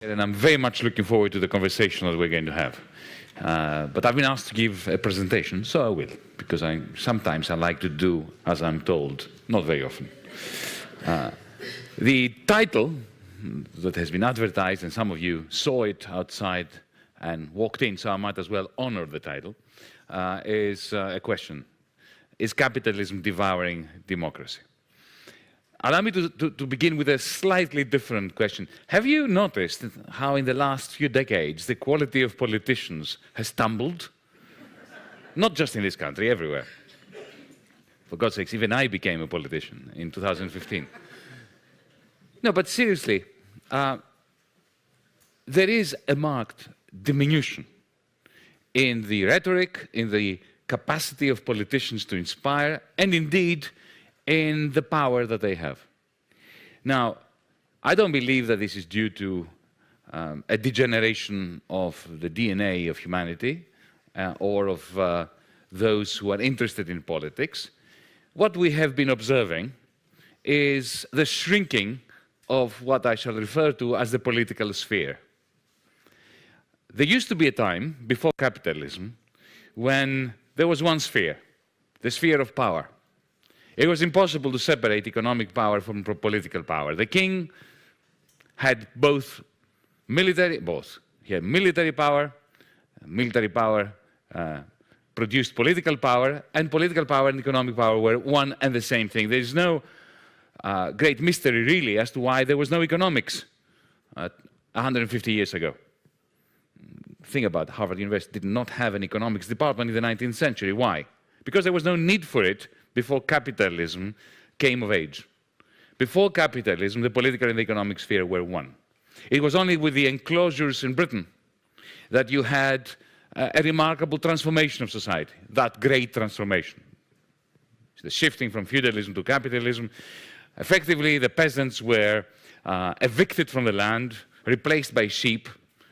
And I'm very much looking forward to the conversation that we're going to have. But I've been asked to give a presentation, so I will, because sometimes I like to do as I'm told, not very often. The title that has been advertised, and some of you saw it outside and walked in, so I might as well honor the title, is a question. Is capitalism devouring democracy? Allow me to begin with a slightly different question. Have you noticed how in the last few decades the quality of politicians has tumbled? Not just in this country, everywhere. For God's sakes, even I became a politician in 2015. No, but seriously, there is a marked diminution in the rhetoric, in the capacity of politicians to inspire, and indeed in the power that they have. Now, I don't believe that this is due to a degeneration of the DNA of humanity or of those who are interested in politics. What we have been observing is the shrinking of what I shall refer to as the political sphere. There used to be a time, before capitalism, when there was one sphere, the sphere of power. It was impossible to separate economic power from political power. The king had He had military power produced political power, and political power and economic power were one and the same thing. There is no great mystery, really, as to why there was no economics 150 years ago. Think about it. Harvard University did not have an economics department in the 19th century. Why? Because there was no need for it before capitalism came of age. Before capitalism, the political and the economic sphere were one. It was only with the enclosures in Britain that you had a remarkable transformation of society, that great transformation. The shifting from feudalism to capitalism. Effectively, the peasants were evicted from the land, replaced by sheep,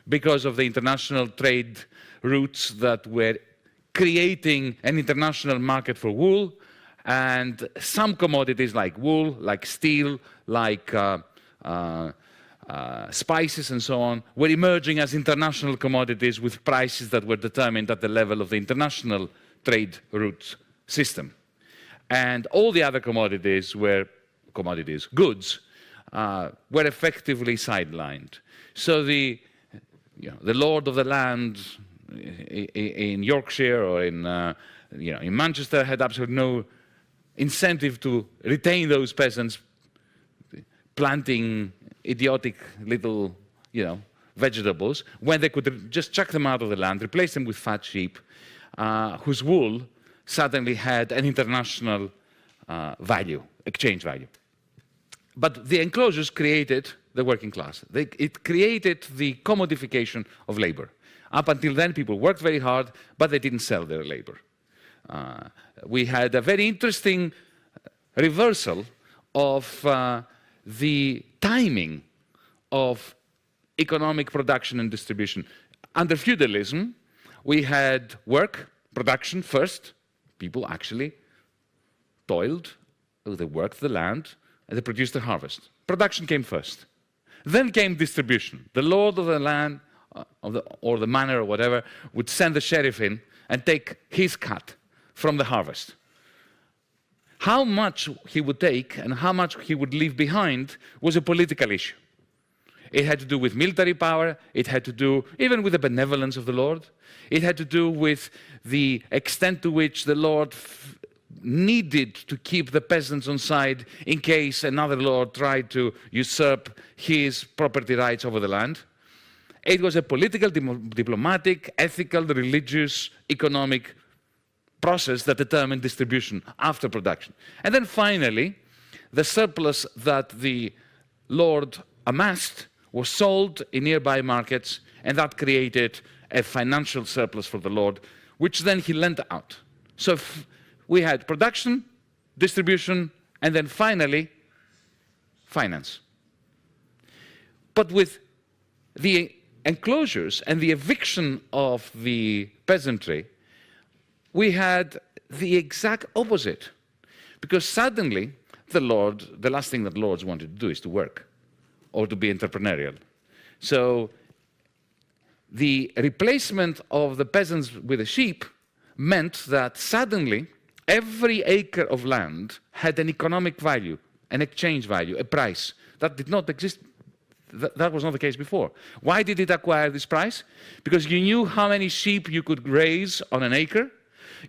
because of the international trade routes that were creating an international market for wool, and some commodities like wool, like steel, like spices and so on, were emerging as international commodities with prices that were determined at the level of the international trade route system. And all the other commodities, goods, were effectively sidelined. So the lord of the land in Yorkshire or in Manchester had absolutely no incentive to retain those peasants planting idiotic little, vegetables, when they could just chuck them out of the land, replace them with fat sheep, whose wool suddenly had an international exchange value. But the enclosures created the working class. It created the commodification of labor. Up until then, people worked very hard, but they didn't sell their labor. We had a very interesting reversal of the timing of economic production and distribution. Under feudalism, we had work, production first. People actually toiled, they worked the land, and they produced the harvest. Production came first. Then came distribution. The lord of the land, or the manor or whatever, would send the sheriff in and take his cut from the harvest. How much he would take and how much he would leave behind was a political issue. It had to do with military power. It had to do even with the benevolence of the Lord. It had to do with the extent to which the Lord needed to keep the peasants on side in case another lord tried to usurp his property rights over the land. It was a political, diplomatic, ethical, religious, economic process that determined distribution after production. And then finally, the surplus that the Lord amassed was sold in nearby markets, and that created a financial surplus for the Lord, which then he lent out. So we had production, distribution, and then finally, finance. But with the enclosures and the eviction of the peasantry, we had the exact opposite. Because suddenly, the last thing that lords wanted to do is to work or to be entrepreneurial. So the replacement of the peasants with the sheep meant that suddenly every acre of land had an economic value, an exchange value, a price. That did not exist. That was not the case before. Why did it acquire this price? Because you knew how many sheep you could raise on an acre.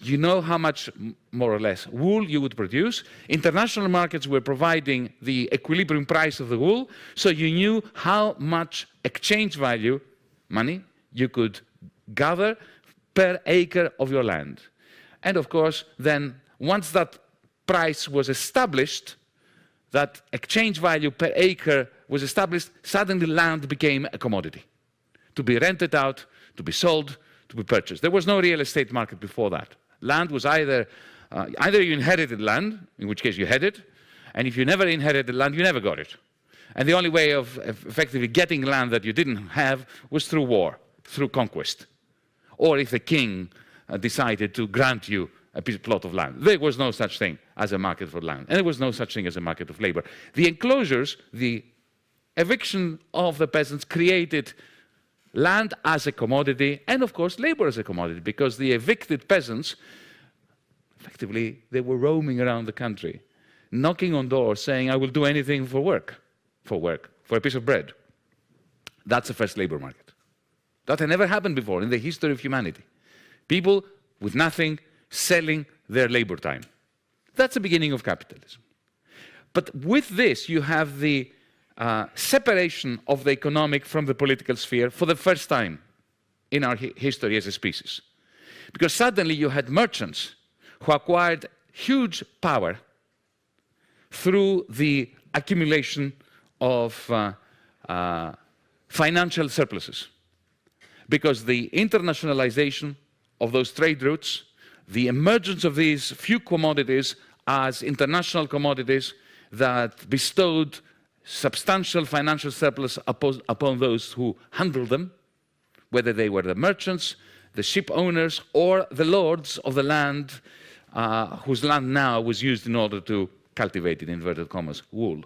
You know how much, more or less, wool you would produce. International markets were providing the equilibrium price of the wool, so you knew how much exchange value, money, you could gather per acre of your land. And of course, then, once that price was established, that exchange value per acre was established, suddenly land became a commodity, to be rented out, to be sold, to be purchased. There was no real estate market before that. Land was either you inherited land, in which case you had it, and if you never inherited land, you never got it. And the only way of effectively getting land that you didn't have was through war, through conquest, or if the king decided to grant you a plot of land. There was no such thing as a market for land, and there was no such thing as a market of labor. The enclosures, the eviction of the peasants created land as a commodity, and of course labor as a commodity, because the evicted peasants, effectively, they were roaming around the country, knocking on doors saying, I will do anything for work, for a piece of bread. That's the first labor market. That had never happened before in the history of humanity. People with nothing selling their labor time. That's the beginning of capitalism. But with this, you have the separation of the economic from the political sphere for the first time in our history as a species. Because suddenly you had merchants who acquired huge power through the accumulation of financial surpluses. Because the internationalization of those trade routes, the emergence of these few commodities as international commodities that bestowed substantial financial surplus upon those who handled them, whether they were the merchants, the ship owners, or the lords of the land, whose land now was used in order to cultivate, in inverted commas, wool.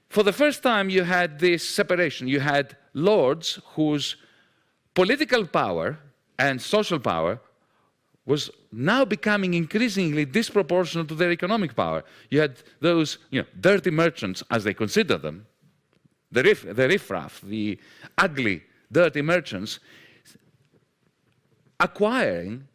For the first time, you had this separation. You had lords whose political power and social power was now becoming increasingly disproportional to their economic power. You had those dirty merchants, as they considered them, the riffraff, the ugly, dirty merchants, acquiring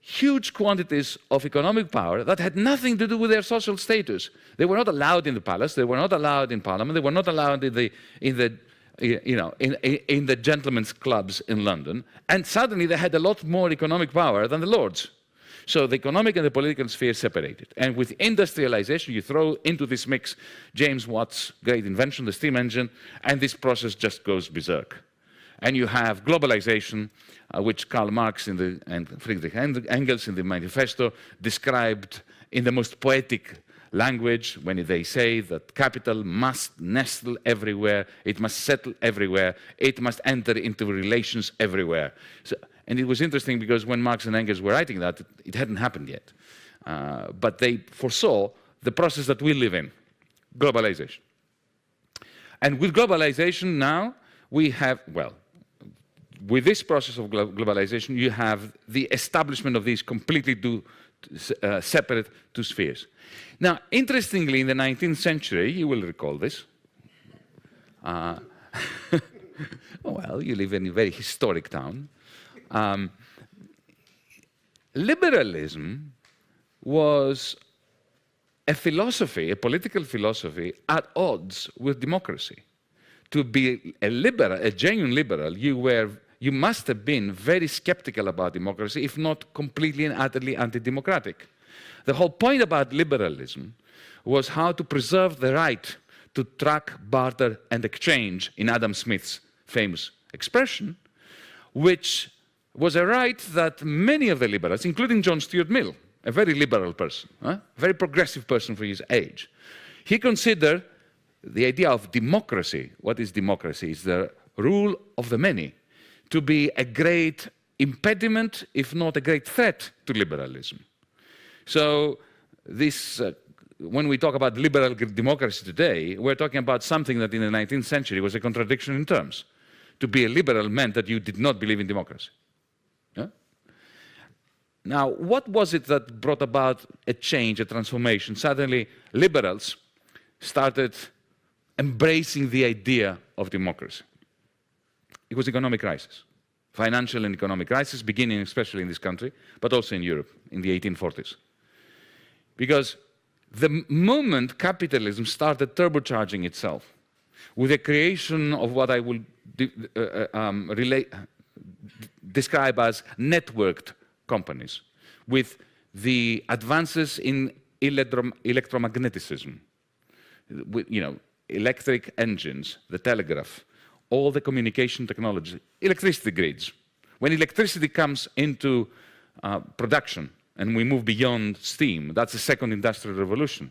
huge quantities of economic power that had nothing to do with their social status. They were not allowed in the palace, they were not allowed in parliament, they were not allowed in the gentlemen's clubs in London, and suddenly they had a lot more economic power than the lords. So the economic and the political sphere separated. And with industrialization, you throw into this mix James Watt's great invention, the steam engine, and this process just goes berserk. And you have globalization, which Karl Marx and Friedrich Engels in the Manifesto described in the most poetic language when they say that capital must nestle everywhere, it must settle everywhere, it must enter into relations everywhere. And it was interesting because when Marx and Engels were writing that, it hadn't happened yet. But they foresaw the process that we live in, globalization. And with globalization now, we have, well, with this process of globalization, you have the establishment of these completely separate two spheres. Now, interestingly, in the 19th century, you will recall this. Well, you live in a very historic town. Liberalism was a philosophy, a political philosophy, at odds with democracy. To be a liberal, a genuine liberal, you must have been very skeptical about democracy, if not completely and utterly anti-democratic. The whole point about liberalism was how to preserve the right to track, barter, and exchange, in Adam Smith's famous expression, which was a right that many of the liberals, including John Stuart Mill, a very liberal person, a very progressive person for his age, he considered the idea of democracy. What is democracy? It's the rule of the many, to be a great impediment, if not a great threat, to liberalism. So this when we talk about liberal democracy today, we're talking about something that in the 19th century was a contradiction in terms. To be a liberal meant that you did not believe in democracy. Yeah? Now, what was it that brought about a change, a transformation? Suddenly, liberals started embracing the idea of democracy. It was economic crisis, financial and economic crisis, beginning especially in this country, but also in Europe in the 1840s. Because the moment capitalism started turbocharging itself with the creation of what I will describe as networked companies, with the advances in electromagnetism, with, electric engines, the telegraph, all the communication technology, electricity grids. When electricity comes into production and we move beyond steam, that's the second industrial revolution.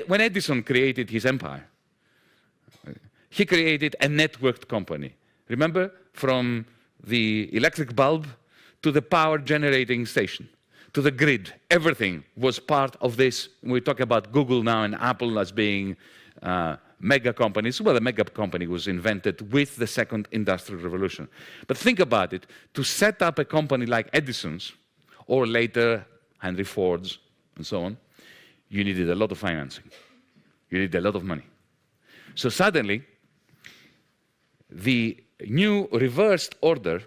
When Edison created his empire, he created a networked company. Remember, from the electric bulb to the power generating station, to the grid, everything was part of this. We talk about Google now and Apple as being mega companies. Well, the mega company was invented with the second industrial revolution. But think about it. To set up a company like Edison's, or later Henry Ford's, and so on, you needed a lot of financing. You needed a lot of money. So suddenly, the new reversed order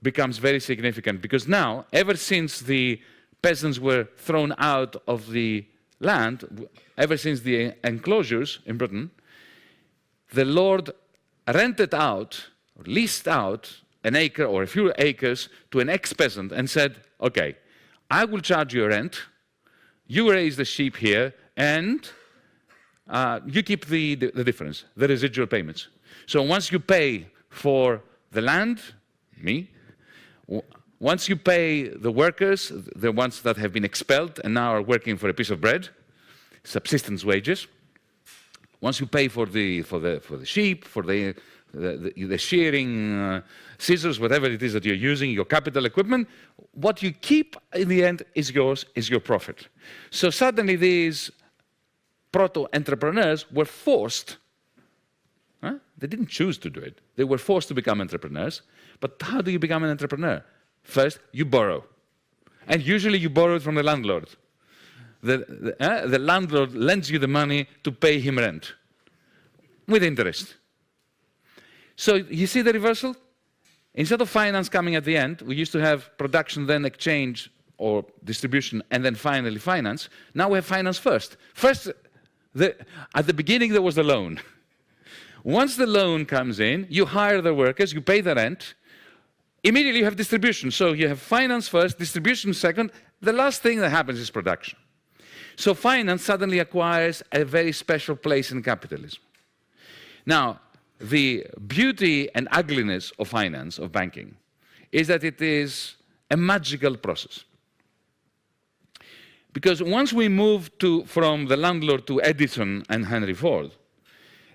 becomes very significant, because now, ever since the peasants were thrown out of the land, ever since the enclosures in Britain, the Lord rented out, or leased out, an acre or a few acres to an ex-peasant and said, okay, I will charge you rent, you raise the sheep here, and you keep the difference, the residual payments. So once you pay for the land, me, once you pay the workers, the ones that have been expelled and now are working for a piece of bread, subsistence wages, once you pay for the sheep, for the shearing scissors, whatever it is that you're using, your capital equipment, what you keep in the end is yours, is your profit. So suddenly these proto-entrepreneurs were forced, they didn't choose to do it, they were forced to become entrepreneurs. But how do you become an entrepreneur? First, you borrow. And usually you borrow it from the landlord. The landlord lends you the money to pay him rent, with interest. So you see the reversal? Instead of finance coming at the end, we used to have production, then exchange or distribution, and then finally finance. Now we have finance first. First, at the beginning there was the loan. Once the loan comes in, you hire the workers, you pay the rent, immediately you have distribution. So you have finance first, distribution second. The last thing that happens is production. So finance suddenly acquires a very special place in capitalism. Now, the beauty and ugliness of finance, of banking, is that it is a magical process. Because once we move from the landlord to Edison and Henry Ford,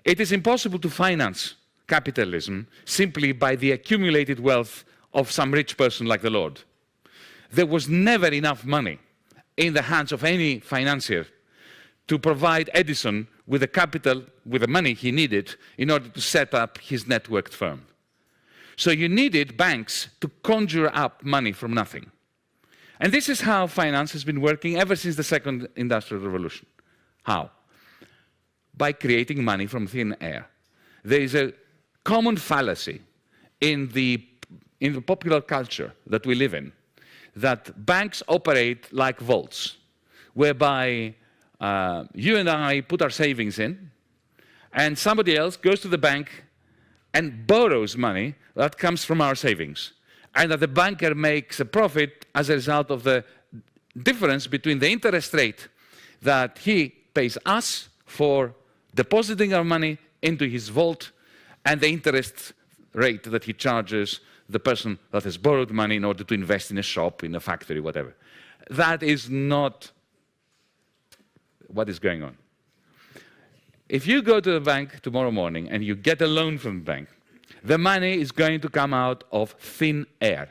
it is impossible to finance capitalism simply by the accumulated wealth of some rich person like the Lord. There was never enough money in the hands of any financier to provide Edison with the capital, with the money he needed in order to set up his networked firm. So you needed banks to conjure up money from nothing. And this is how finance has been working ever since the second industrial revolution. How? By creating money from thin air. There is a common fallacy in the popular culture that we live in, that banks operate like vaults, whereby you and I put our savings in, and somebody else goes to the bank and borrows money that comes from our savings, and that the banker makes a profit as a result of the difference between the interest rate that he pays us for depositing our money into his vault and the interest rate that he charges the person that has borrowed money in order to invest in a shop, in a factory, whatever. That is not what is going on. If you go to the bank tomorrow morning and you get a loan from the bank, the money is going to come out of thin air.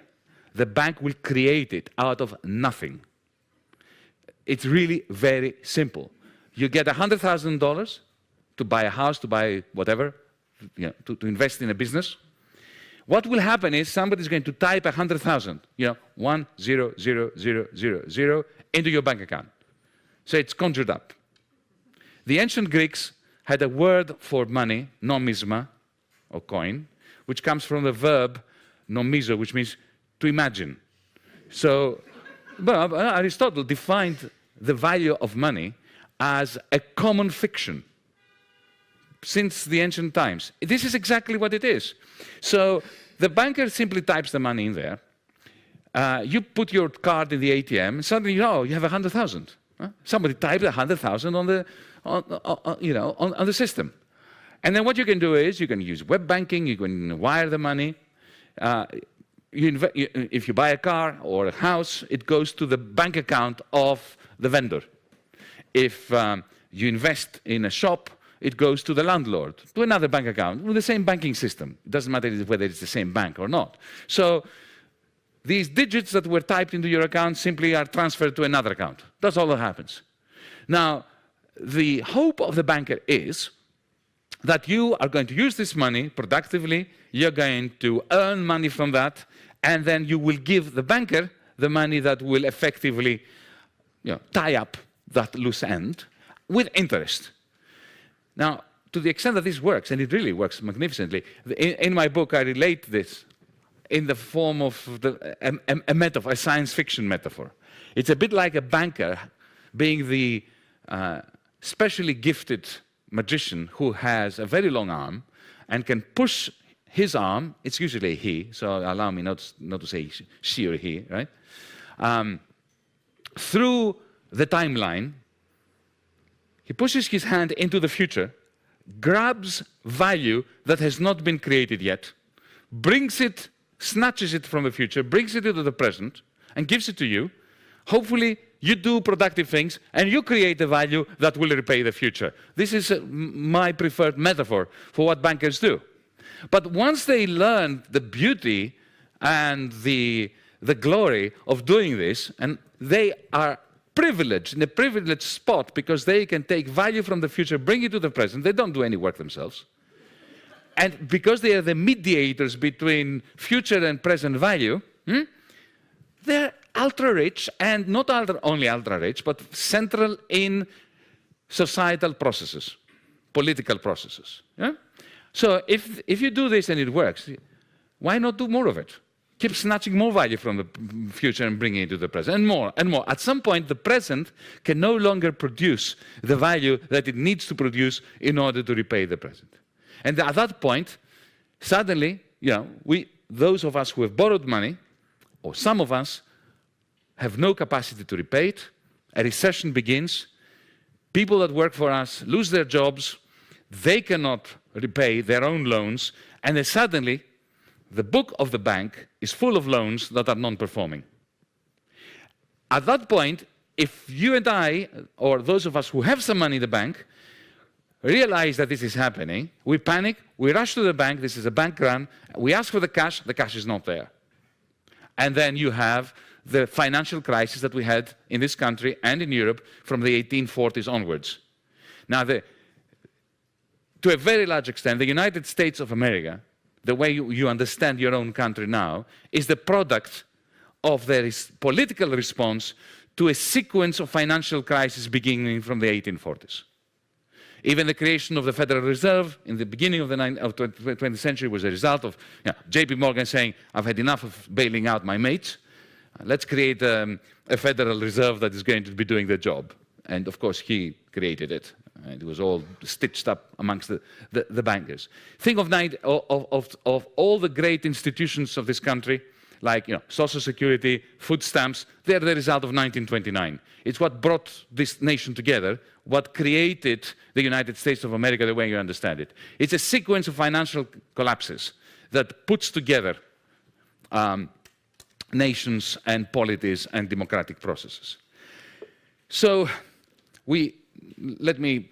The bank will create it out of nothing. it's really very simple. You get $100,000 to buy a house, to buy whatever, to invest in a business. What will happen is somebody's going to type 100,000, 100,000 into your bank account. So it's conjured up. The ancient Greeks had a word for money, nomisma, or coin, which comes from the verb nomizo, which means to imagine. So Aristotle defined the value of money as a common fiction since the ancient times. This is exactly what it is. So the banker simply types the money in there. You put your card in the ATM, and suddenly you have 100,000. Somebody typed 100,000 on the system. And then what you can do is you can use web banking, you can wire the money. If you buy a car or a house, it goes to the bank account of the vendor. If you invest in a shop, it goes to the landlord, to another bank account, with the same banking system. It doesn't matter whether it's the same bank or not. So these digits that were typed into your account simply are transferred to another account. That's all that happens. Now, the hope of the banker is that you are going to use this money productively, you're going to earn money from that, and then you will give the banker the money that will effectively tie up that loose end with interest. Now, to the extent that this works, and it really works magnificently, in my book I relate this in the form of a metaphor, a science fiction metaphor. It's a bit like a banker being the specially gifted magician who has a very long arm and can push his arm, it's usually a he, so allow me not to say she or he, right? Through the timeline. He pushes his hand into the future, grabs value that has not been created yet, brings it, snatches it from the future, brings it into the present, and gives it to you. Hopefully, you do productive things, and you create the value that will repay the future. This is my preferred metaphor for what bankers do. But once they learn the beauty and the glory of doing this, and they are privileged, in a privileged spot, because they can take value from the future, bring it to the present. They don't do any work themselves. And because they are the mediators between future and present value, they're ultra-rich, and not only ultra-rich, but central in societal processes, political processes. Yeah? So if you do this and it works, why not do more of it? Keep snatching more value from the future and bringing it to the present, and more and more. At some point, the present can no longer produce the value that it needs to produce in order to repay the present. And at that point, suddenly, those of us who have borrowed money, or some of us, have no capacity to repay it. A recession begins. People that work for us lose their jobs. They cannot repay their own loans, and then suddenly, the book of the bank is full of loans that are non-performing. At that point, if you and I, or those of us who have some money in the bank, realize that this is happening, we panic, we rush to the bank, this is a bank run, we ask for the cash is not there. And then you have the financial crisis that we had in this country and in Europe from the 1840s onwards. Now, to a very large extent, the United States of America, the way you understand your own country now, is the product of the political response to a sequence of financial crises beginning from the 1840s. Even the creation of the Federal Reserve in the beginning of the 20th century was a result of J.P. Morgan saying, I've had enough of bailing out my mates. Let's create a Federal Reserve that is going to be doing the job. And of course, he created it. It was all stitched up amongst the bankers. Think of all the great institutions of this country, like Social Security, food stamps. They're the result of 1929. It's what brought this nation together, what created the United States of America the way you understand it. It's a sequence of financial collapses that puts together nations and polities and democratic processes. So let me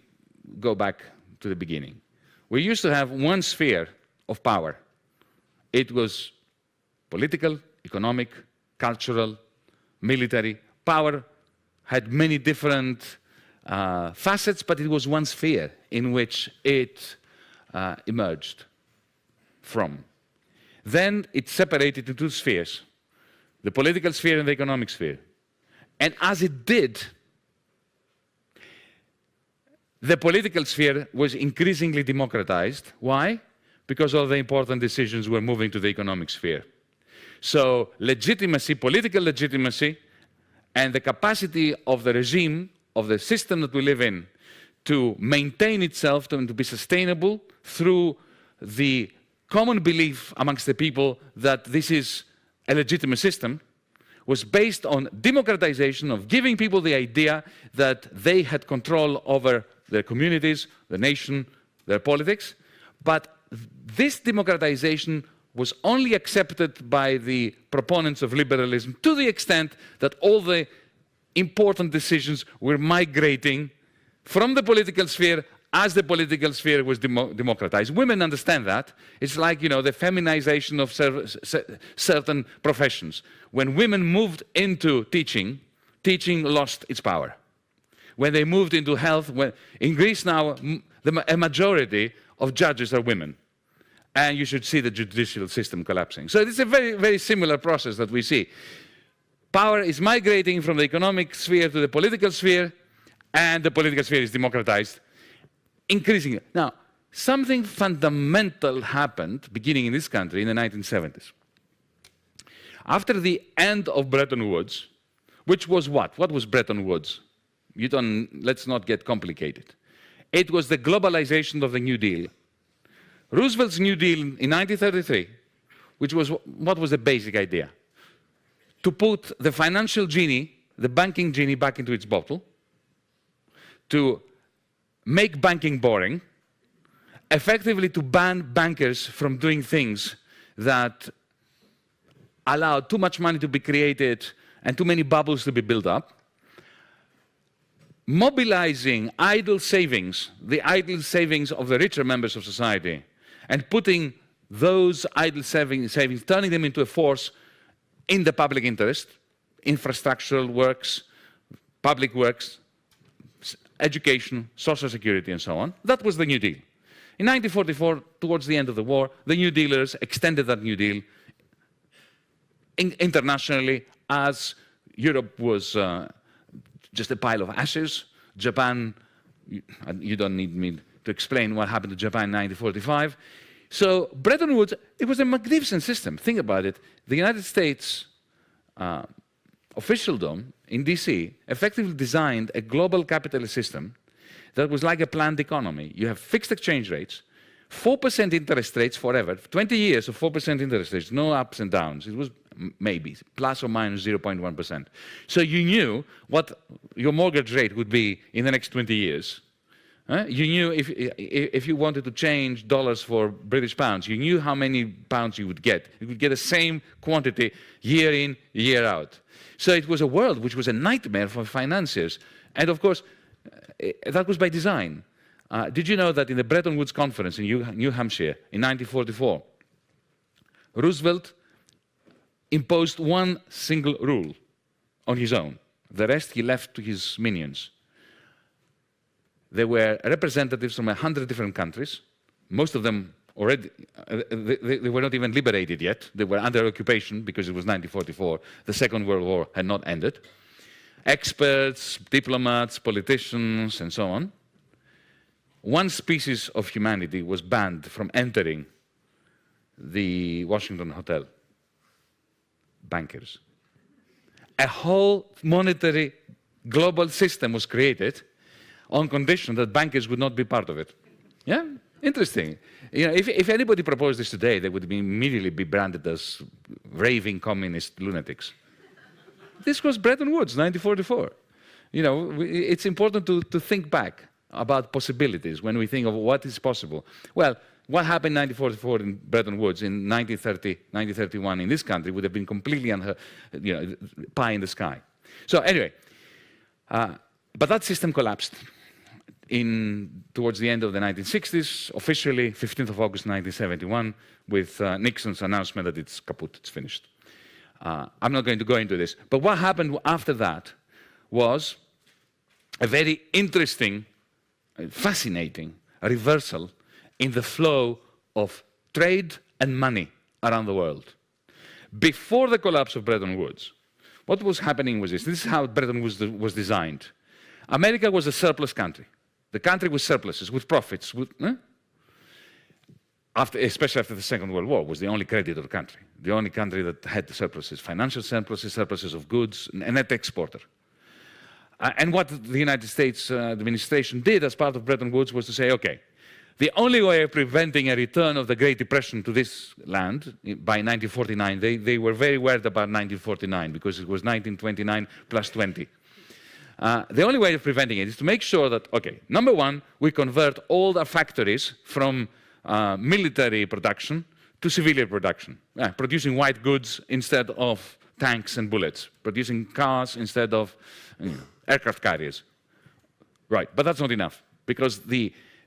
go back to the beginning. We used to have one sphere of power. It was political, economic, cultural, military. Power had many different facets, but it was one sphere in which it emerged from. Then it separated into two spheres, the political sphere and the economic sphere. And as it did, the political sphere was increasingly democratized. Why? Because all the important decisions were moving to the economic sphere. So legitimacy, political legitimacy, and the capacity of the regime, of the system that we live in, to maintain itself and to be sustainable through the common belief amongst the people that this is a legitimate system, was based on democratization, of giving people the idea that they had control over their communities, the nation, their politics. But this democratization was only accepted by the proponents of liberalism to the extent that all the important decisions were migrating from the political sphere as the political sphere was democratized. Women understand that. It's like, you know, the feminization of certain professions. When women moved into teaching, teaching lost its power. When they moved into health, in Greece now, a majority of judges are women. And you should see the judicial system collapsing. So it's a very, very similar process that we see. Power is migrating from the economic sphere to the political sphere, and the political sphere is democratized, increasingly. Now, something fundamental happened beginning in this country in the 1970s. After the end of Bretton Woods, which was what? What was Bretton Woods? Let's not get complicated. It was the globalization of the New Deal. Roosevelt's New Deal in 1933, which was, what was the basic idea? To put the financial genie, the banking genie, back into its bottle, to make banking boring, effectively to ban bankers from doing things that allow too much money to be created and too many bubbles to be built up, mobilizing idle savings, the idle savings of the richer members of society, and putting those idle savings, turning them into a force in the public interest, infrastructural works, public works, education, social security, and so on. That was the New Deal. In 1944, towards the end of the war, the New Dealers extended that New Deal internationally, as Europe was just a pile of ashes. Japan, you don't need me to explain what happened to Japan in 1945. So Bretton Woods, it was a magnificent system. Think about it. The United States officialdom in DC effectively designed a global capitalist system that was like a planned economy. You have fixed exchange rates, 4% interest rates forever, 20 years of 4% interest rates, no ups and downs. It was maybe plus or minus 0.1%. So you knew what your mortgage rate would be in the next 20 years. You knew if you wanted to change dollars for British pounds, you knew how many pounds you would get. You would get the same quantity year in, year out. So it was a world which was a nightmare for financiers. And of course, that was by design. Did you know that in the Bretton Woods Conference in New Hampshire in 1944, Roosevelt imposed one single rule on his own. The rest he left to his minions. There were representatives from 100 different countries. Most of them already, they were not even liberated yet. They were under occupation because it was 1944. The Second World War had not ended. Experts, diplomats, politicians, and so on. One species of humanity was banned from entering the Washington Hotel. Bankers. A whole monetary global system was created on condition that bankers would not be part of it. Yeah, interesting. You know, if anybody proposed this today, they would immediately be branded as raving communist lunatics. This was Bretton Woods, 1944. You know, it's important to think back about possibilities when we think of what is possible. Well, what happened in 1944 in Bretton Woods in 1930, 1931 in this country would have been completely pie in the sky. So anyway, but that system collapsed towards the end of the 1960s, officially 15th of August 1971, with Nixon's announcement that it's kaput, it's finished. I'm not going to go into this. But what happened after that was a very interesting, fascinating reversal in the flow of trade and money around the world. Before the collapse of Bretton Woods, what was happening was this. This is how Bretton Woods was designed. America was a surplus country. The country with surpluses, with profits, especially after the Second World War, was the only creditor country. The only country that had surpluses, financial surpluses, surpluses of goods, a net exporter. And what the United States administration did as part of Bretton Woods was to say, okay, the only way of preventing a return of the Great Depression to this land by 1949, they were very worried about 1949 because it was 1929 plus 20. The only way of preventing it is to make sure that, okay, number one, we convert all the factories from military production to civilian production, producing white goods instead of tanks and bullets, producing cars instead of aircraft carriers. Right, but that's not enough, because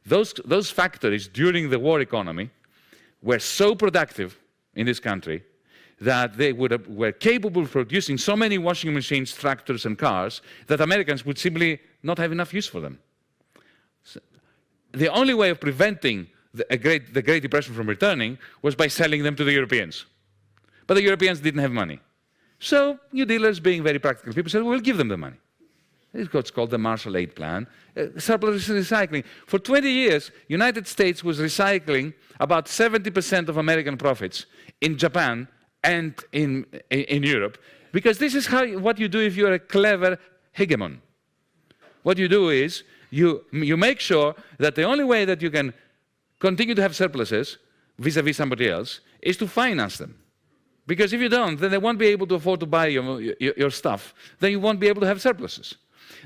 those factories during the war economy were so productive in this country that they were capable of producing so many washing machines, tractors, and cars that Americans would simply not have enough use for them. So the only way of preventing the Great Depression from returning was by selling them to the Europeans. But the Europeans didn't have money. So New Dealers, being very practical people, said, we'll give them the money. It's what's called the Marshall Aid Plan. Surplus recycling. For 20 years, United States was recycling about 70% of American profits in Japan and in Europe, because this is what you do if you're a clever hegemon. What you do is you make sure that the only way that you can continue to have surpluses vis-a-vis somebody else is to finance them. Because if you don't, then they won't be able to afford to buy your stuff. Then you won't be able to have surpluses.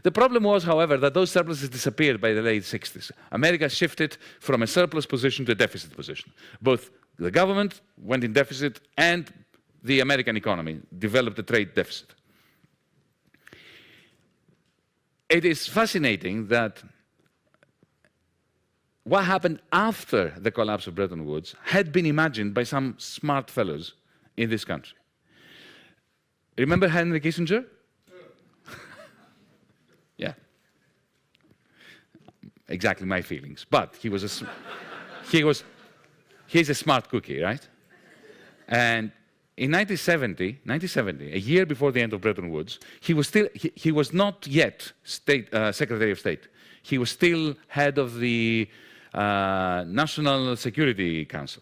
The problem was, however, that those surpluses disappeared by the late 60s. America shifted from a surplus position to a deficit position. Both the government went in deficit and the American economy developed a trade deficit. It is fascinating that what happened after the collapse of Bretton Woods had been imagined by some smart fellows in this country. Remember Henry Kissinger? Yeah. Exactly my feelings. But he's a smart cookie, right? And in 1970, a year before the end of Bretton Woods, he was not yet Secretary of State. He was still head of the National Security Council.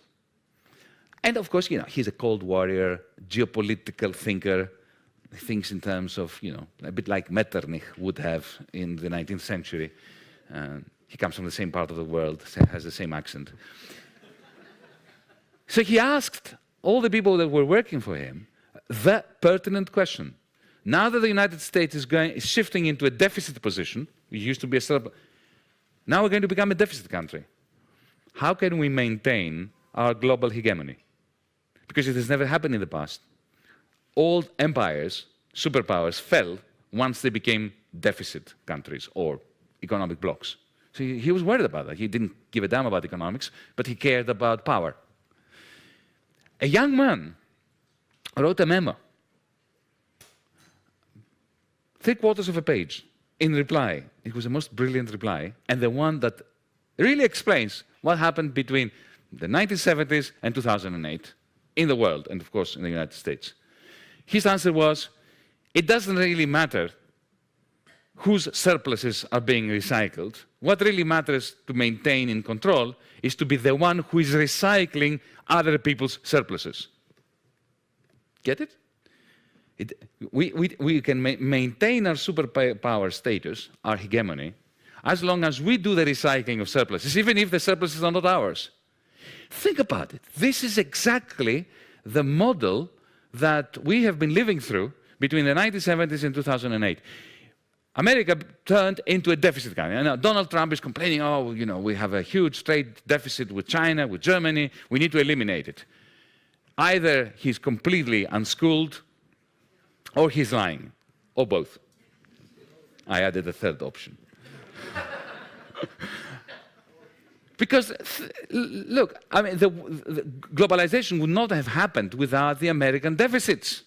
And of course, he's a cold warrior, geopolitical thinker. He thinks in terms of, a bit like Metternich would have in the 19th century. He comes from the same part of the world, has the same accent. So he asked all the people that were working for him the pertinent question. Now that the United States is shifting into a deficit position, we used to be a surplus, now we're going to become a deficit country. How can we maintain our global hegemony? Because it has never happened in the past. All empires, superpowers, fell once they became deficit countries or economic blocs. So he was worried about that. He didn't give a damn about economics, but he cared about power. A young man wrote a memo, 3/4 of a page, in reply. It was the most brilliant reply, and the one that really explains what happened between the 1970s and 2008 in the world, and of course in the United States. His answer was, it doesn't really matter whose surpluses are being recycled. What really matters to maintain in control is to be the one who is recycling other people's surpluses. Get it? We can maintain our superpower status, our hegemony, as long as we do the recycling of surpluses, even if the surpluses are not ours. Think about it. This is exactly the model that we have been living through between the 1970s and 2008. America turned into a deficit country. And now Donald Trump is complaining, we have a huge trade deficit with China, with Germany, we need to eliminate it. Either he's completely unschooled, or he's lying, or both. I added a third option. Because, look, the globalization would not have happened without the American deficits.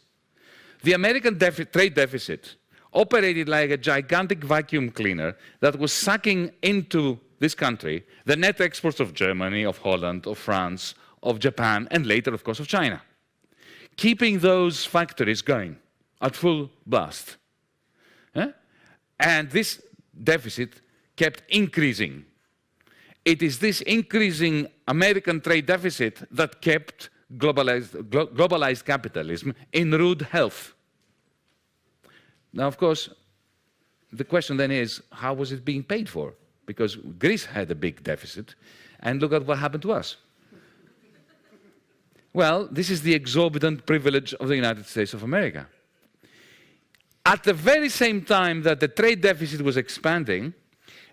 The American trade deficit operated like a gigantic vacuum cleaner that was sucking into this country the net exports of Germany, of Holland, of France, of Japan, and later, of course, of China, keeping those factories going at full blast. And this deficit kept increasing. It is this increasing American trade deficit that kept globalized capitalism in rude health. Now, of course, the question then is, how was it being paid for? Because Greece had a big deficit, and look at what happened to us. Well, this is the exorbitant privilege of the United States of America. At the very same time that the trade deficit was expanding,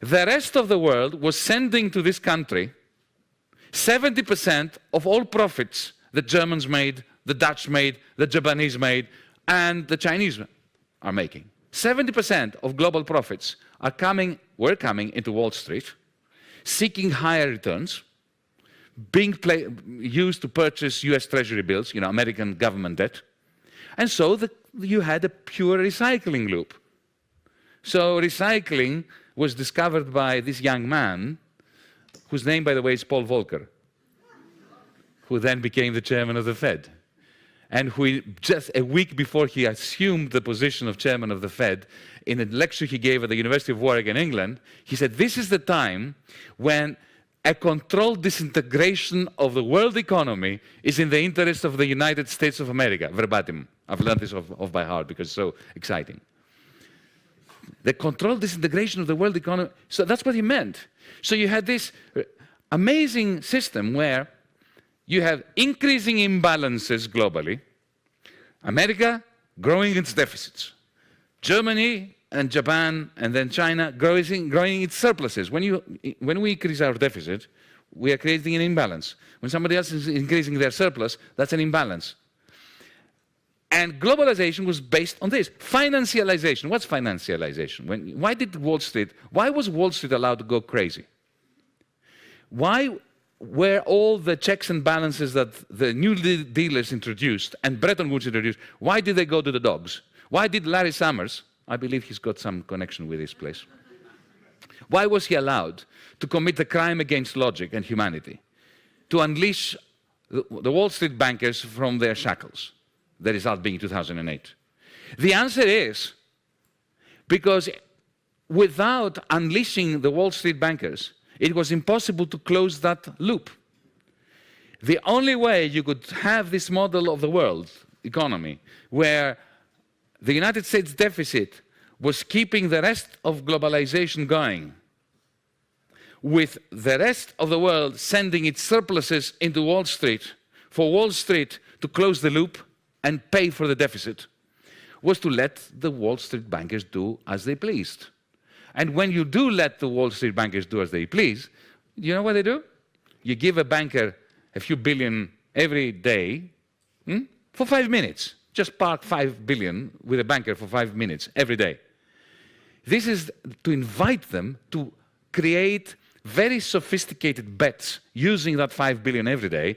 the rest of the world was sending to this country 70% of all profits the Germans made, the Dutch made, the Japanese made, and the Chinese are making. 70% of global profits were coming into Wall Street, seeking higher returns, being used to purchase US Treasury bills, American government debt. And so you had a pure recycling loop. So recycling was discovered by this young man, whose name, by the way, is Paul Volcker, who then became the chairman of the Fed. And who, just a week before he assumed the position of chairman of the Fed, in a lecture he gave at the University of Warwick in England, he said, this is the time when a controlled disintegration of the world economy is in the interest of the United States of America. Verbatim. I've learned this off by heart because it's so exciting. The controlled disintegration of the world economy. So that's what he meant. So you had this amazing system where you have increasing imbalances globally, America growing its deficits, Germany and Japan and then China growing its surpluses. When we increase our deficit, we are creating an imbalance. When somebody else is increasing their surplus, that's an imbalance. And globalization was based on this. Financialization. What's financialization? Why was Wall Street allowed to go crazy? Why were all the checks and balances that the new dealers introduced and Bretton Woods introduced, why did they go to the dogs? Why did Larry Summers, I believe he's got some connection with this place, why was he allowed to commit a crime against logic and humanity, to unleash the Wall Street bankers from their shackles, the result being 2008? The answer is because without unleashing the Wall Street bankers, it was impossible to close that loop. The only way you could have this model of the world economy where the United States deficit was keeping the rest of globalization going, with the rest of the world sending its surpluses into Wall Street, for Wall Street to close the loop and pay for the deficit, was to let the Wall Street bankers do as they pleased. And when you do let the Wall Street bankers do as they please, you know what they do? You give a banker a few billion every day for 5 minutes. Just park 5 billion with a banker for 5 minutes every day. This is to invite them to create very sophisticated bets using that 5 billion every day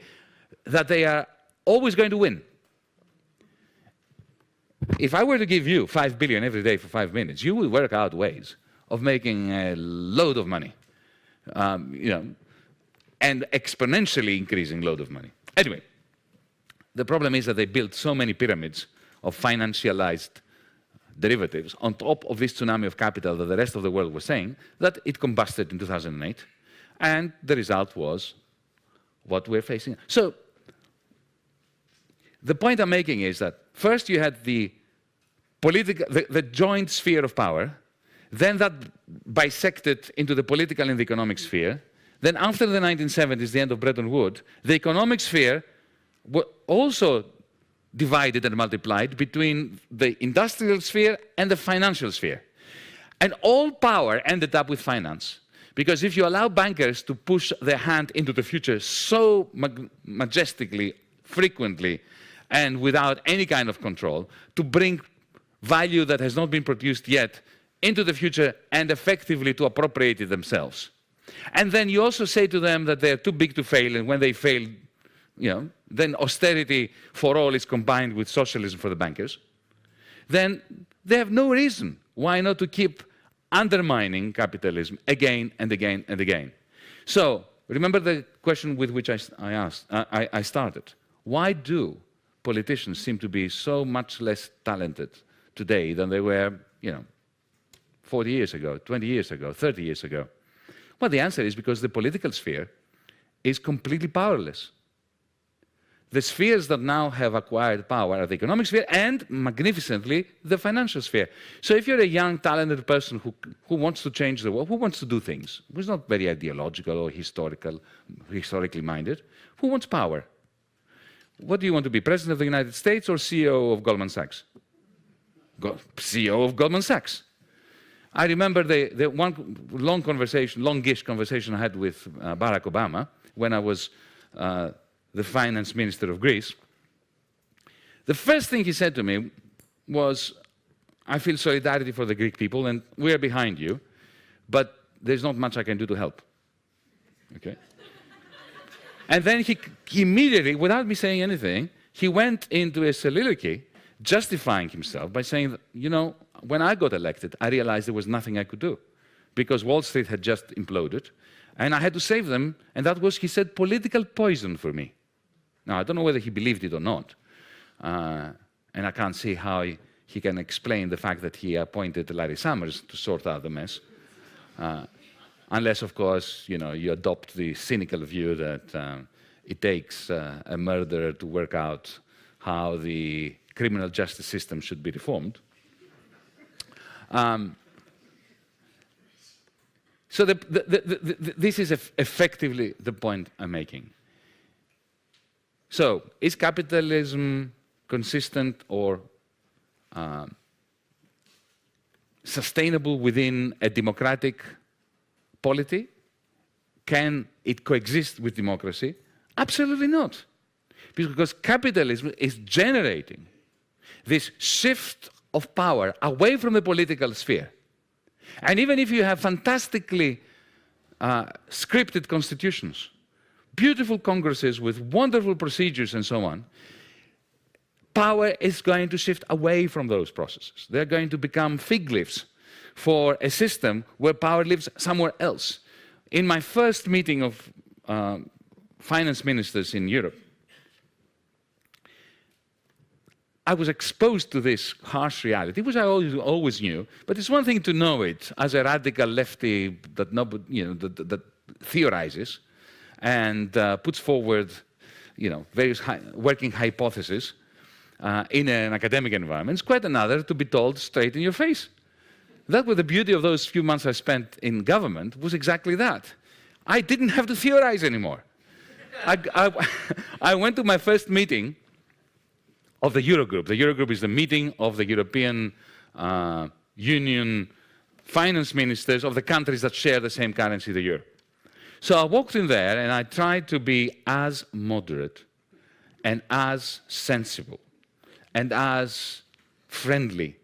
that they are always going to win. If I were to give you 5 billion every day for 5 minutes, you will work out ways of making a load of money, and exponentially increasing load of money. Anyway, the problem is that they built so many pyramids of financialized derivatives on top of this tsunami of capital that the rest of the world was saying, that it combusted in 2008, and the result was what we're facing. So the point I'm making is that first you had the joint sphere of power, then that bisected into the political and the economic sphere. Then after the 1970s, the end of Bretton Woods, the economic sphere also divided and multiplied between the industrial sphere and the financial sphere. And all power ended up with finance. Because if you allow bankers to push their hand into the future so majestically, frequently, and without any kind of control, to bring value that has not been produced yet into the future and effectively to appropriate it themselves. And then you also say to them that they're too big to fail, and when they fail, then austerity for all is combined with socialism for the bankers. Then they have no reason Why not to keep undermining capitalism again and again and again? So, remember the question with which I started. Why do politicians seem to be so much less talented today than they were, 40 years ago, 20 years ago, 30 years ago? Well, the answer is because the political sphere is completely powerless. The spheres that now have acquired power are the economic sphere and, magnificently, the financial sphere. So if you're a young, talented person who wants to change the world, who wants to do things, who's not very ideological or historically minded, who wants power? What do you want to be, President of the United States or CEO of Goldman Sachs? CEO of Goldman Sachs. I remember the one longish conversation I had with Barack Obama when I was the finance minister of Greece. The first thing he said to me was, I feel solidarity for the Greek people and we are behind you, but there's not much I can do to help. Okay? And then he immediately, without me saying anything, he went into a soliloquy justifying himself by saying that, when I got elected, I realized there was nothing I could do because Wall Street had just imploded and I had to save them, and that was, he said, political poison for me. Now, I don't know whether he believed it or not, and I can't see how he can explain the fact that he appointed Larry Summers to sort out the mess, unless, of course, you adopt the cynical view that it takes a murderer to work out how the criminal justice system should be reformed. So this is effectively the point I'm making. So, is capitalism consistent or sustainable within a democratic polity? Can it coexist with democracy? Absolutely not. Because capitalism is generating this shift of power away from the political sphere. And even if you have fantastically scripted constitutions, beautiful congresses with wonderful procedures and so on, power is going to shift away from those processes. They're going to become fig leaves for a system where power lives somewhere else. In my first meeting of finance ministers in Europe, I was exposed to this harsh reality, which I always knew, but it's one thing to know it as a radical lefty that theorizes and puts forward, various working hypotheses in an academic environment. It's quite another to be told straight in your face. That was the beauty of those few months I spent in government, was exactly that. I didn't have to theorize anymore. I went to my first meeting of the Eurogroup. The Eurogroup is the meeting of the European Union finance ministers of the countries that share the same currency, the euro. So I walked in there and I tried to be as moderate and as sensible and as friendly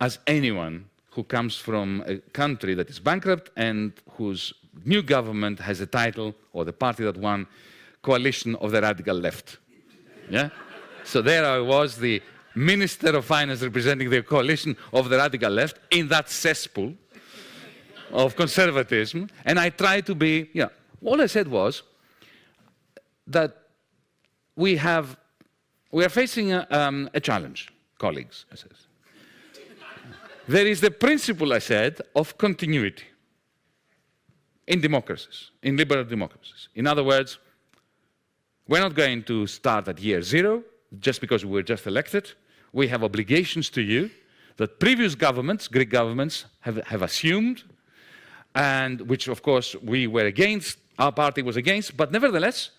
as anyone who comes from a country that is bankrupt and whose new government has a title, or the party that won, coalition of the radical left. Yeah? So there I was, the Minister of Finance representing the coalition of the radical left in that cesspool of conservatism, and I tried to be, all I said was that we are facing a challenge, colleagues, I said. There is the principle, I said, of continuity in democracies, in liberal democracies. In other words, we're not going to start at year zero just because we were just elected. We have obligations to you that previous governments, Greek governments, have assumed, and which, of course, we were against, our party was against, but nevertheless,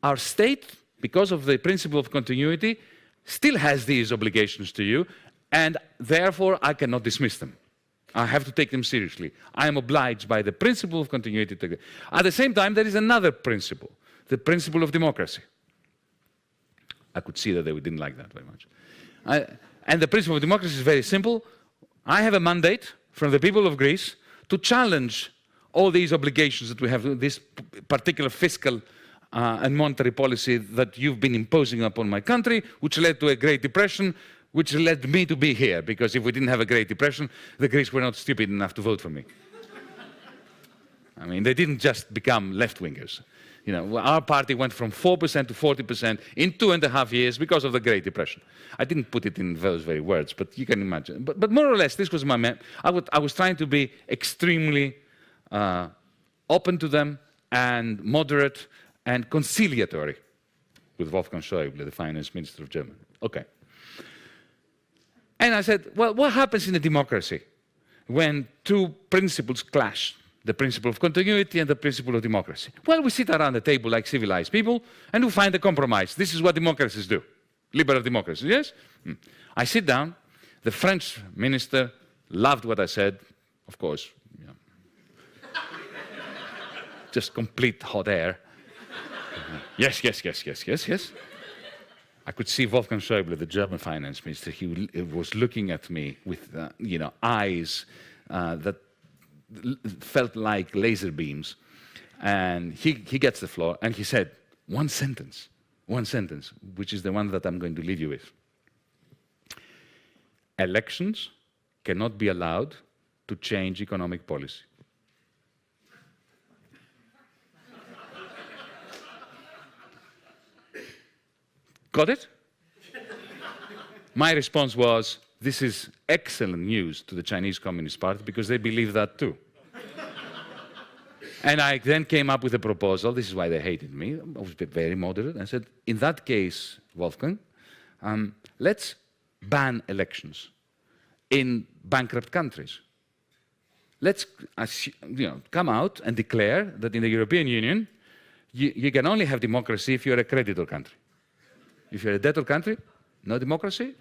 our state, because of the principle of continuity, still has these obligations to you, and therefore I cannot dismiss them. I have to take them seriously. I am obliged by the principle of continuity. At the same time, there is another principle, the principle of democracy. I could see that they didn't like that very much. And the principle of democracy is very simple. I have a mandate from the people of Greece to challenge all these obligations that we have, this particular fiscal and monetary policy that you've been imposing upon my country, which led to a Great Depression, which led me to be here, because if we didn't have a Great Depression, the Greeks were not stupid enough to vote for me. I mean, they didn't just become left-wingers. You know, our party went from 4% to 40% in 2.5 years because of the Great Depression. I didn't put it in those very words, but you can imagine. But more or less, this was my... I was trying to be extremely open to them and moderate and conciliatory with Wolfgang Schäuble, the finance minister of Germany. Okay. And I said, well, what happens in a democracy when two principles clash? The principle of continuity and the principle of democracy. Well, we sit around the table like civilized people and we find a compromise. This is what democracies do. Liberal democracy, yes? I sit down. The French minister loved what I said. Of course, you know. Just complete hot air. Yes, yes, yes, yes, yes, yes. I could see Wolfgang Schäuble, the German finance minister. He was looking at me with, you know, eyes that felt like laser beams. And he gets the floor and he said, one sentence, which is the one that I'm going to leave you with. Elections cannot be allowed to change economic policy. Got it? My response was, this is excellent news to the Chinese Communist Party because they believe that too. And I then came up with a proposal. This is why they hated me. I was very moderate. I said, in that case, Wolfgang, let's ban elections in bankrupt countries. Let's come out and declare that in the European Union, you can only have democracy if you're a creditor country. If you're a debtor country, no democracy.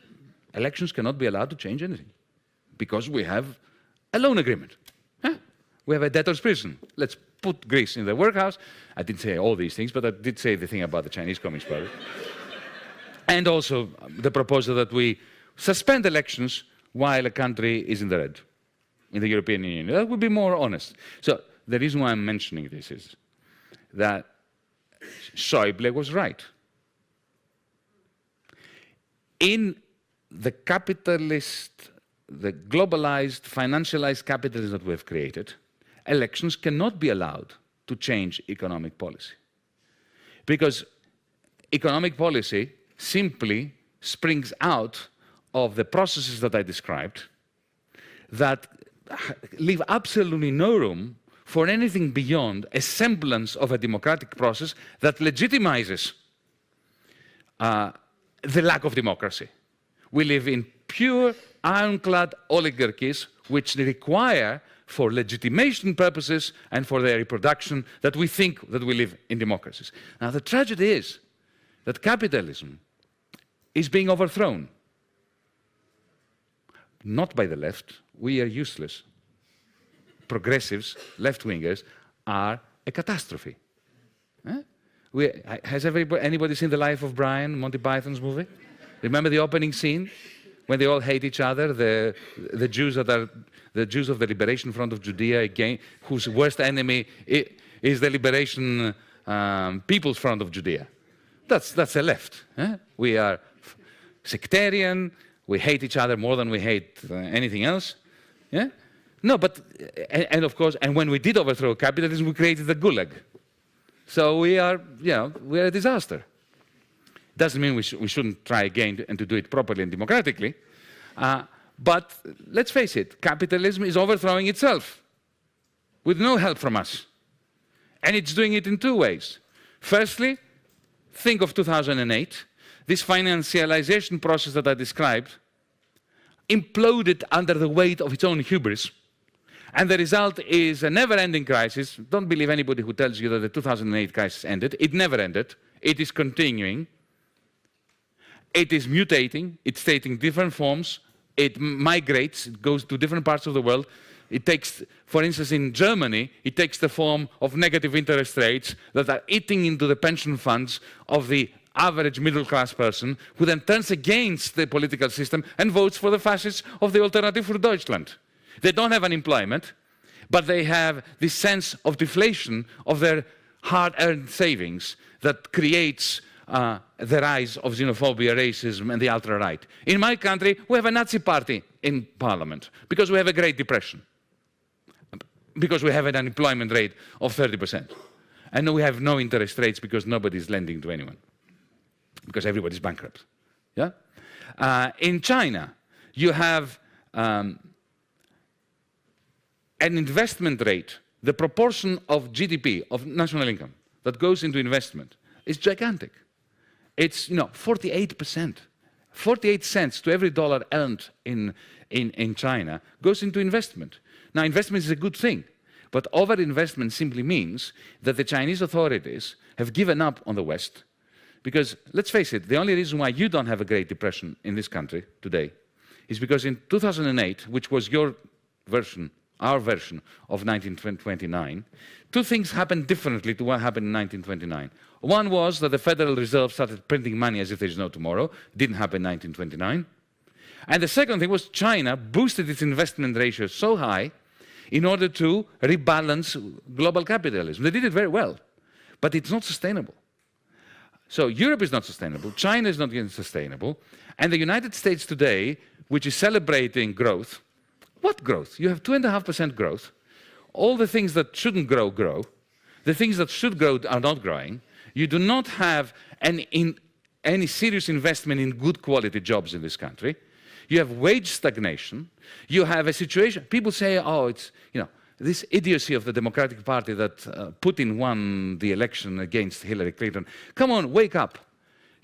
Elections cannot be allowed to change anything because we have a loan agreement. Huh? We have a debtor's prison. Let's put Greece in the workhouse. I didn't say all these things, but I did say the thing about the Chinese Communist Party. And also the proposal that we suspend elections while a country is in the red, in the European Union. That would be more honest. So the reason why I'm mentioning this is that Schäuble was right. In the capitalist, the globalized, financialized capitalism that we have created, elections cannot be allowed to change economic policy. Because economic policy simply springs out of the processes that I described that leave absolutely no room for anything beyond a semblance of a democratic process that legitimizes the lack of democracy. We live in pure, ironclad oligarchies which require, for legitimation purposes and for their reproduction, that we think that we live in democracies. Now, the tragedy is that capitalism is being overthrown. Not by the left. We are useless. Progressives, left-wingers, are a catastrophe. Huh? Has anybody seen The Life of Brian, Monty Python's movie? Remember the opening scene when they all hate each other? The Jews that are the Jews of the Liberation Front of Judea, again, whose worst enemy is the Liberation People's Front of Judea. That's the left. Eh? We are sectarian. We hate each other more than we hate anything else. Yeah? No, but and of course, and when we did overthrow capitalism, we created the Gulag. So we are a disaster. Doesn't mean we shouldn't try again and to do it properly and democratically. But let's face it, capitalism is overthrowing itself with no help from us. And it's doing it in two ways. Firstly, think of 2008. This financialization process that I described imploded under the weight of its own hubris. And the result is a never-ending crisis. Don't believe anybody who tells you that the 2008 crisis ended. It never ended. It is continuing. It is mutating. It's taking different forms. It migrates. It goes to different parts of the world. It takes, for instance, in Germany, it takes the form of negative interest rates that are eating into the pension funds of the average middle-class person, who then turns against the political system and votes for the fascists of the Alternative für Deutschland. They don't have unemployment, but they have this sense of deflation of their hard-earned savings that creates the rise of xenophobia, racism, and the ultra-right. In my country, we have a Nazi party in parliament because we have a Great Depression, because we have an unemployment rate of 30%. And we have no interest rates because nobody's lending to anyone, because everybody's bankrupt. Yeah? In China, you have an investment rate, the proportion of GDP, of national income, that goes into investment is gigantic. It's 48%. 48 cents to every dollar earned in China goes into investment. Now, investment is a good thing, but overinvestment simply means that the Chinese authorities have given up on the West, because, let's face it, the only reason why you don't have a Great Depression in this country today is because in 2008, which was your version, our version of 1929, two things happened differently to what happened in 1929. One was that the Federal Reserve started printing money as if there is no tomorrow. Didn't happen in 1929. And the second thing was China boosted its investment ratio so high in order to rebalance global capitalism. They did it very well, but it's not sustainable. So Europe is not sustainable, China is not getting sustainable, and the United States today, which is celebrating growth. What growth? You have 2.5% growth. All the things that shouldn't grow, grow. The things that should grow are not growing. You do not have any serious investment in good quality jobs in this country. You have wage stagnation. You have a situation, people say, oh, it's, this idiocy of the Democratic Party that Putin won the election against Hillary Clinton. Come on, wake up.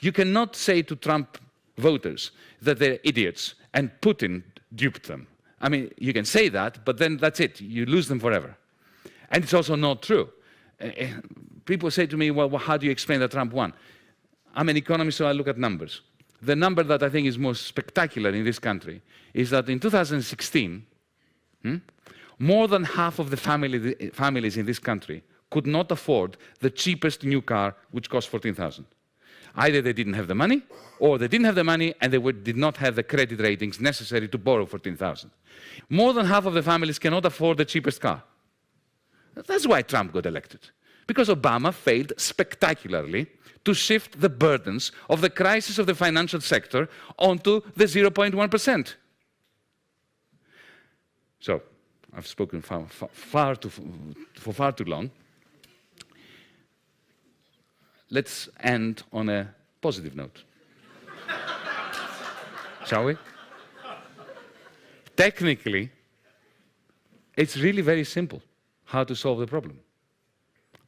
You cannot say to Trump voters that they're idiots and Putin duped them. I mean, you can say that, but then that's it. You lose them forever. And it's also not true. People say to me, well, how do you explain that Trump won? I'm an economist, so I look at numbers. The number that I think is most spectacular in this country is that in 2016, more than half of the families in this country could not afford the cheapest new car, which cost $14,000. Either they didn't have the money, or they didn't have the money and they did not have the credit ratings necessary to borrow $14,000. More than half of the families cannot afford the cheapest car. That's why Trump got elected. Because Obama failed spectacularly to shift the burdens of the crisis of the financial sector onto the 0.1%. So, I've spoken for far too long. Let's end on a positive note. Shall we? Technically, it's really very simple how to solve the problem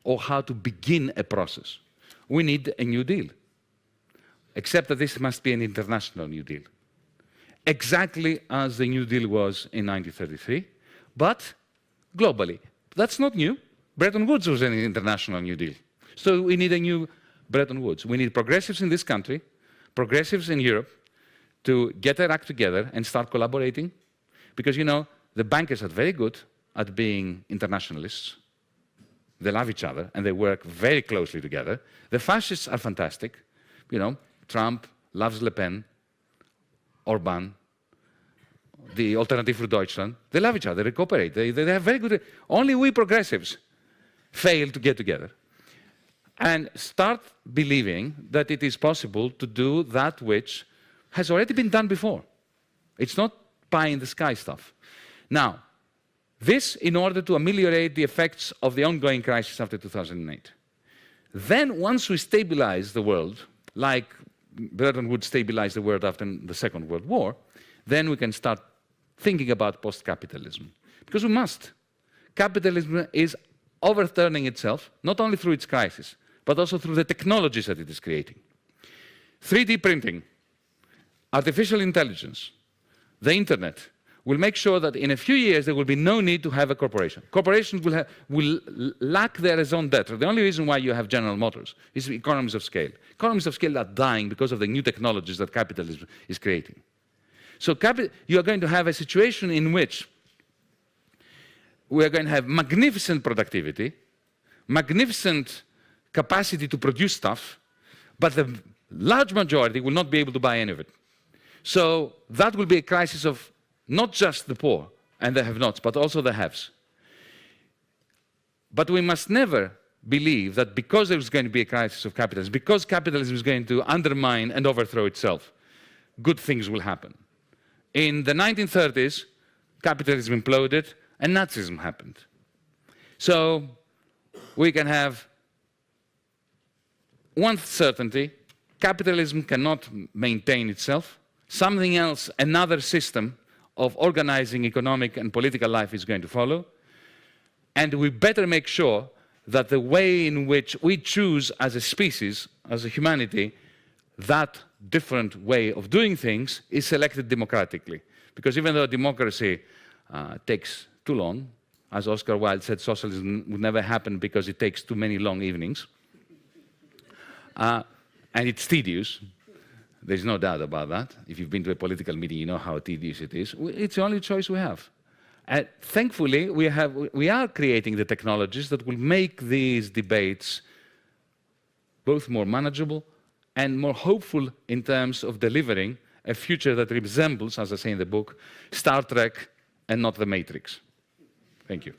or how to begin a process. We need a New Deal, except that this must be an international New Deal, exactly as the New Deal was in 1933, but globally. That's not new. Bretton Woods was an international New Deal. So we need a new Bretton Woods. We need progressives in this country, progressives in Europe, to get their act together and start collaborating. Because, the bankers are very good at being internationalists. They love each other and they work very closely together. The fascists are fantastic. Trump loves Le Pen, Orban, the Alternative for Deutschland. They love each other, they cooperate. They have very good... Only we progressives fail to get together and start believing that it is possible to do that which has already been done before. It's not pie-in-the-sky stuff. Now, this in order to ameliorate the effects of the ongoing crisis after 2008. Then, once we stabilize the world, like Bretton Woods stabilized the world after the Second World War, then we can start thinking about post-capitalism. Because we must. Capitalism is overturning itself, not only through its crisis, but also through the technologies that it is creating. 3D printing, artificial intelligence, the internet, will make sure that in a few years there will be no need to have a corporation. Corporations will lack their raison d'etre. The only reason why you have General Motors is economies of scale. Economies of scale are dying because of the new technologies that capitalism is creating. So you are going to have a situation in which we are going to have magnificent productivity, magnificent capacity to produce stuff, but the large majority will not be able to buy any of it. So that will be a crisis of not just the poor and the have-nots, but also the haves. But we must never believe that because there was going to be a crisis of capitalism, because capitalism is going to undermine and overthrow itself, good things will happen. In the 1930s, capitalism imploded and Nazism happened. So we can have one certainty: capitalism cannot maintain itself. Something else, another system of organizing economic and political life is going to follow. And we better make sure that the way in which we choose as a species, as a humanity, that different way of doing things is selected democratically. Because even though democracy takes too long, as Oscar Wilde said, socialism would never happen because it takes too many long evenings. And it's tedious. There's no doubt about that. If you've been to a political meeting, you know how tedious it is. It's the only choice we have. And thankfully, we are creating the technologies that will make these debates both more manageable and more hopeful in terms of delivering a future that resembles, as I say in the book, Star Trek and not the Matrix. Thank you.